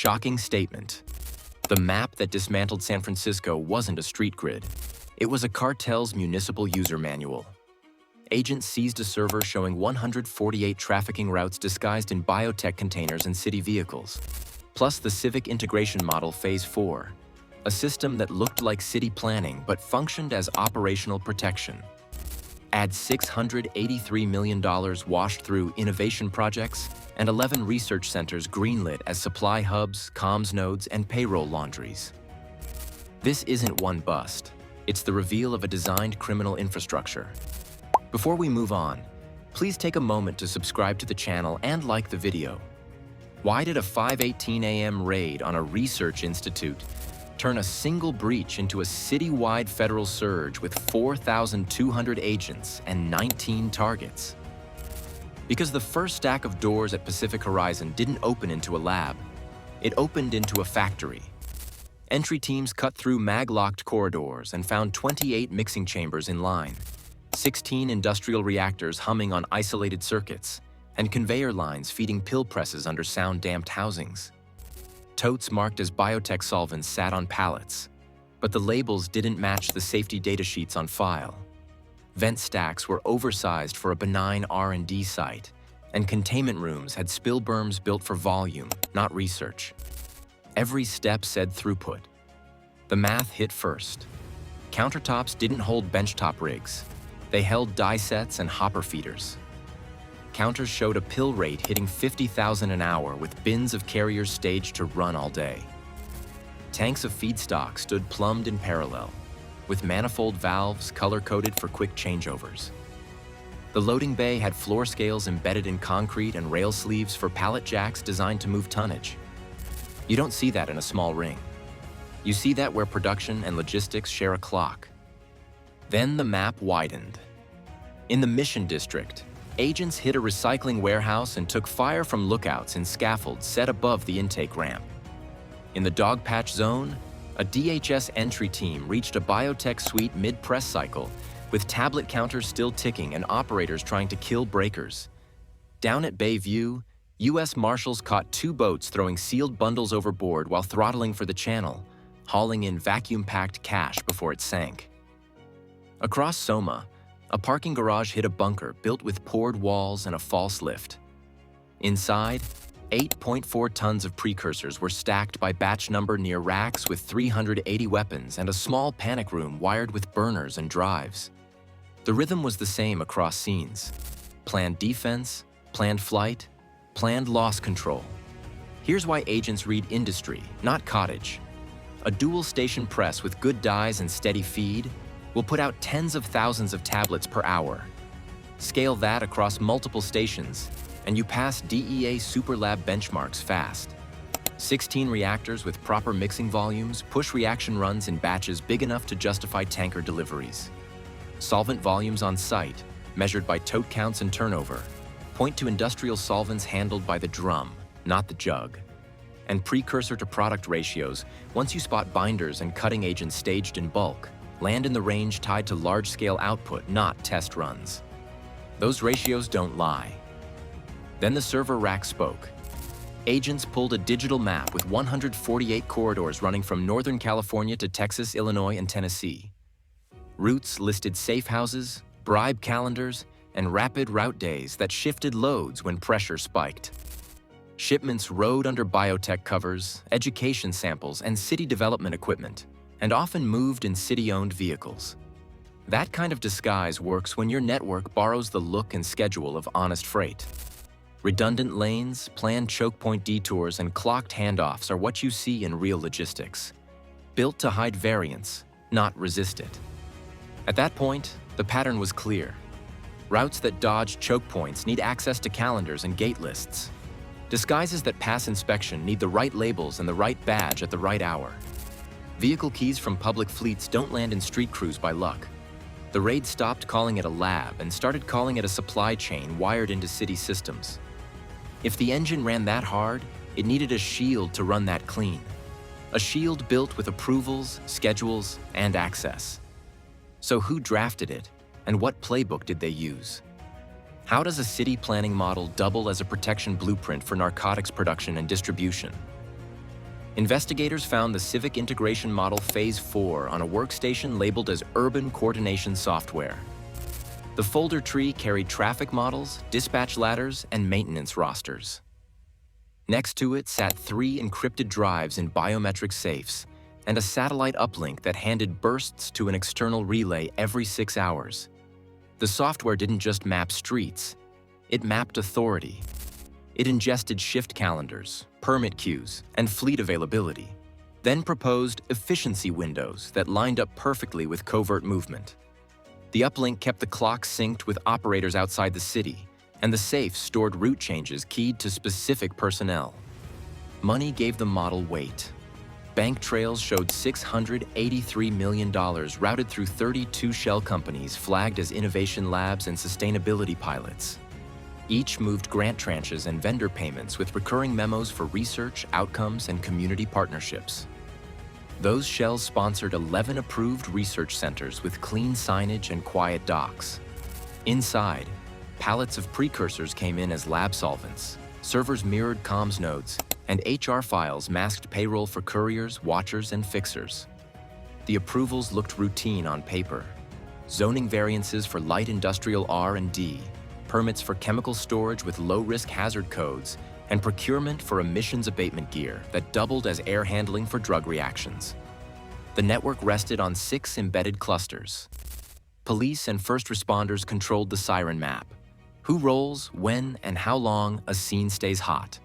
shocking statement. The map that dismantled San Francisco wasn't a street grid. It was a cartel's municipal user manual. Agents seized a server showing 148 trafficking routes disguised in biotech containers and city vehicles, plus the civic integration model Phase 4, a system that looked like city planning but functioned as operational protection. Add $683 million washed through innovation projects and 11 research centers greenlit as supply hubs, comms nodes, and payroll laundries. This isn't one bust. It's the reveal of a designed criminal infrastructure. Before we move on, please take a moment to subscribe to the channel and like the video. Why did a 5:18 a.m. raid on a research institute turn a single breach into a citywide federal surge with 4,200 agents and 19 targets? Because the first stack of doors at Pacific Horizon didn't open into a lab, it opened into a factory. Entry teams cut through mag-locked corridors and found 28 mixing chambers in line, 16 industrial reactors humming on isolated circuits, and conveyor lines feeding pill presses under sound-damped housings. Totes marked as biotech solvents sat on pallets, but the labels didn't match the safety data sheets on file. Vent stacks were oversized for a benign R&D site, and containment rooms had spill berms built for volume, not research. Every step said throughput. The math hit first. Countertops didn't hold benchtop rigs. They held die sets and hopper feeders. Counters showed a pill rate hitting 50,000 an hour with bins of carriers staged to run all day. Tanks of feedstock stood plumbed in parallel, with manifold valves color-coded for quick changeovers. The loading bay had floor scales embedded in concrete and rail sleeves for pallet jacks designed to move tonnage. You don't see that in a small ring. You see that where production and logistics share a clock. Then the map widened. In the Mission District, agents hit a recycling warehouse and took fire from lookouts in scaffolds set above the intake ramp. In the Dogpatch Zone, a DHS entry team reached a biotech suite mid-press cycle, with tablet counters still ticking and operators trying to kill breakers. Down at Bayview, U.S. Marshals caught 2 boats throwing sealed bundles overboard while throttling for the channel, hauling in vacuum-packed cash before it sank. Across Soma, a parking garage hit a bunker built with poured walls and a false lift. Inside, 8.4 tons of precursors were stacked by batch number near racks with 380 weapons and a small panic room wired with burners and drives. The rhythm was the same across scenes. Planned defense, planned flight, planned loss control. Here's why agents read industry, not cottage. A dual-station press with good dies and steady feed will put out tens of thousands of tablets per hour. Scale that across multiple stations, and you pass DEA Superlab benchmarks fast. 16 reactors with proper mixing volumes push reaction runs in batches big enough to justify tanker deliveries. Solvent volumes on site, measured by tote counts and turnover, point to industrial solvents handled by the drum, not the jug. And precursor-to-product ratios, once you spot binders and cutting agents staged in bulk, land in the range tied to large-scale output, not test runs. Those ratios don't lie. Then the server rack spoke. Agents pulled a digital map with 148 corridors running from Northern California to Texas, Illinois, and Tennessee. Routes listed safe houses, bribe calendars, and rapid route days that shifted loads when pressure spiked. Shipments rode under biotech covers, education samples, and city development equipment, and often moved in city-owned vehicles. That kind of disguise works when your network borrows the look and schedule of honest freight. Redundant lanes, planned choke point detours, and clocked handoffs are what you see in real logistics. Built to hide variance, not resist it. At that point, the pattern was clear. Routes that dodge choke points need access to calendars and gate lists. Disguises that pass inspection need the right labels and the right badge at the right hour. Vehicle keys from public fleets don't land in street crews by luck. The raid stopped calling it a lab and started calling it a supply chain wired into city systems. If the engine ran that hard, it needed a shield to run that clean. A shield built with approvals, schedules, and access. So who drafted it, and what playbook did they use? How does a city planning model double as a protection blueprint for narcotics production and distribution? Investigators found the Civic Integration Model Phase 4 on a workstation labeled as Urban Coordination Software. The folder tree carried traffic models, dispatch ladders, and maintenance rosters. Next to it sat 3 encrypted drives in biometric safes and a satellite uplink that handed bursts to an external relay every 6 hours. The software didn't just map streets, it mapped authority. It ingested shift calendars, permit queues, and fleet availability, then proposed efficiency windows that lined up perfectly with covert movement. The uplink kept the clock synced with operators outside the city, and the safes stored route changes keyed to specific personnel. Money gave the model weight. Bank trails showed $683 million routed through 32 shell companies flagged as innovation labs and sustainability pilots. Each moved grant tranches and vendor payments with recurring memos for research, outcomes, and community partnerships. Those shells sponsored 11 approved research centers with clean signage and quiet docks. Inside, pallets of precursors came in as lab solvents, servers mirrored comms nodes, and HR files masked payroll for couriers, watchers, and fixers. The approvals looked routine on paper. Zoning variances for light industrial R&D, permits for chemical storage with low-risk hazard codes, and procurement for emissions abatement gear that doubled as air handling for drug reactions. The network rested on 6 embedded clusters. Police and first responders controlled the siren map. Who rolls, when, and how long a scene stays hot.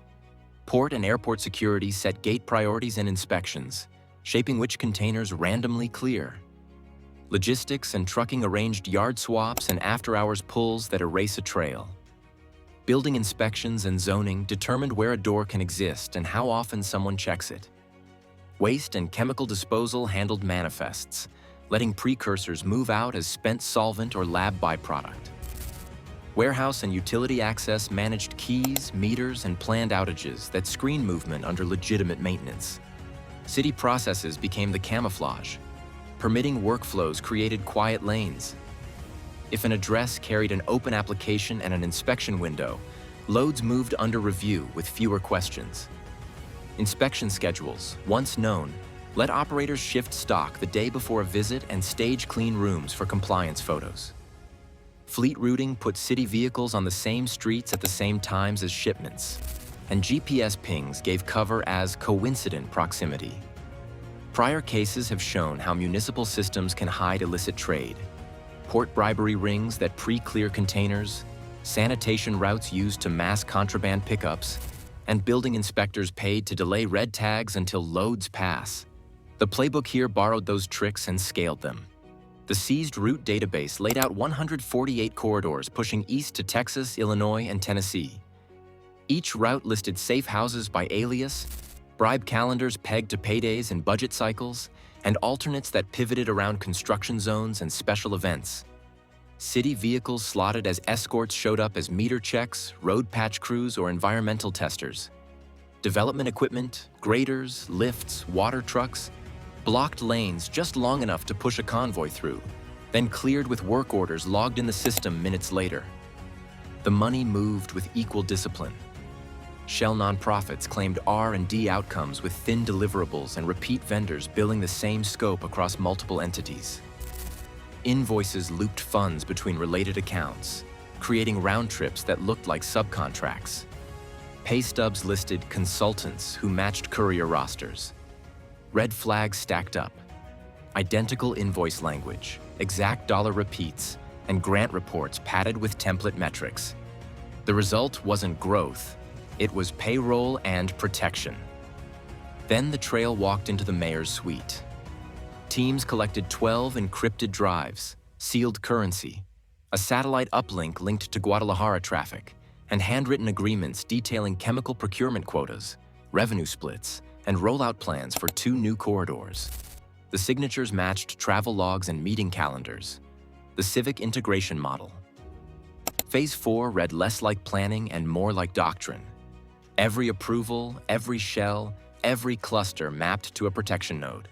Port and airport security set gate priorities and inspections, shaping which containers randomly clear. Logistics and trucking arranged yard swaps and after-hours pulls that erase a trail. Building inspections and zoning determined where a door can exist and how often someone checks it. Waste and chemical disposal handled manifests, letting precursors move out as spent solvent or lab byproduct. Warehouse and utility access managed keys, meters, and planned outages that screen movement under legitimate maintenance. City processes became the camouflage. Permitting workflows created quiet lanes. If an address carried an open application and an inspection window, loads moved under review with fewer questions. Inspection schedules, once known, let operators shift stock the day before a visit and stage clean rooms for compliance photos. Fleet routing put city vehicles on the same streets at the same times as shipments, and GPS pings gave cover as coincident proximity. Prior cases have shown how municipal systems can hide illicit trade. Port bribery rings that pre-clear containers, sanitation routes used to mass contraband pickups, and building inspectors paid to delay red tags until loads pass. The playbook here borrowed those tricks and scaled them. The seized route database laid out 148 corridors pushing east to Texas, Illinois, and Tennessee. Each route listed safe houses by alias, bribe calendars pegged to paydays and budget cycles, and alternates that pivoted around construction zones and special events. City vehicles slotted as escorts showed up as meter checks, road patch crews, or environmental testers. Development equipment, graders, lifts, water trucks, blocked lanes just long enough to push a convoy through, then cleared with work orders logged in the system minutes later. The money moved with equal discipline. Shell nonprofits claimed R&D outcomes with thin deliverables and repeat vendors billing the same scope across multiple entities. Invoices looped funds between related accounts, creating round trips that looked like subcontracts. Pay stubs listed consultants who matched courier rosters. Red flags stacked up. Identical invoice language, exact dollar repeats, and grant reports padded with template metrics. The result wasn't growth, it was payroll and protection. Then the trail walked into the mayor's suite. Teams collected 12 encrypted drives, sealed currency, a satellite uplink linked to Guadalajara traffic, and handwritten agreements detailing chemical procurement quotas, revenue splits, and rollout plans for 2 new corridors. The signatures matched travel logs and meeting calendars. The Civic Integration Model. Phase 4 read less like planning and more like doctrine. Every approval, every shell, every cluster mapped to a protection node.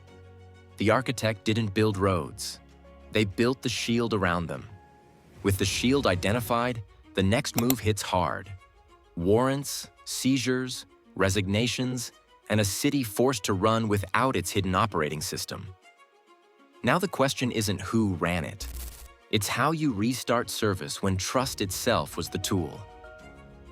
The architect didn't build roads. They built the shield around them. With the shield identified, the next move hits hard. Warrants, seizures, resignations, and a city forced to run without its hidden operating system. Now the question isn't who ran it. It's how you restart service when trust itself was the tool.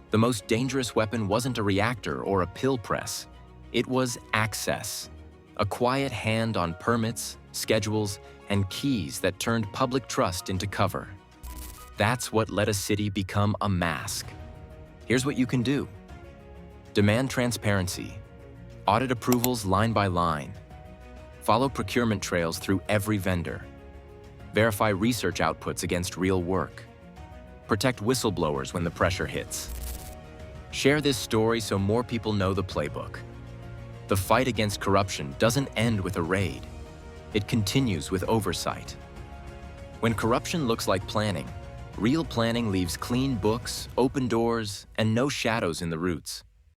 The most dangerous weapon wasn't a reactor or a pill press. It was access, a quiet hand on permits, schedules, and keys that turned public trust into cover. That's what let a city become a mask. Here's what you can do. Demand transparency. Audit approvals line by line. Follow procurement trails through every vendor. Verify research outputs against real work. Protect whistleblowers when the pressure hits. Share this story so more people know the playbook. The fight against corruption doesn't end with a raid. It continues with oversight. When corruption looks like planning, real planning leaves clean books, open doors, and no shadows in the roots.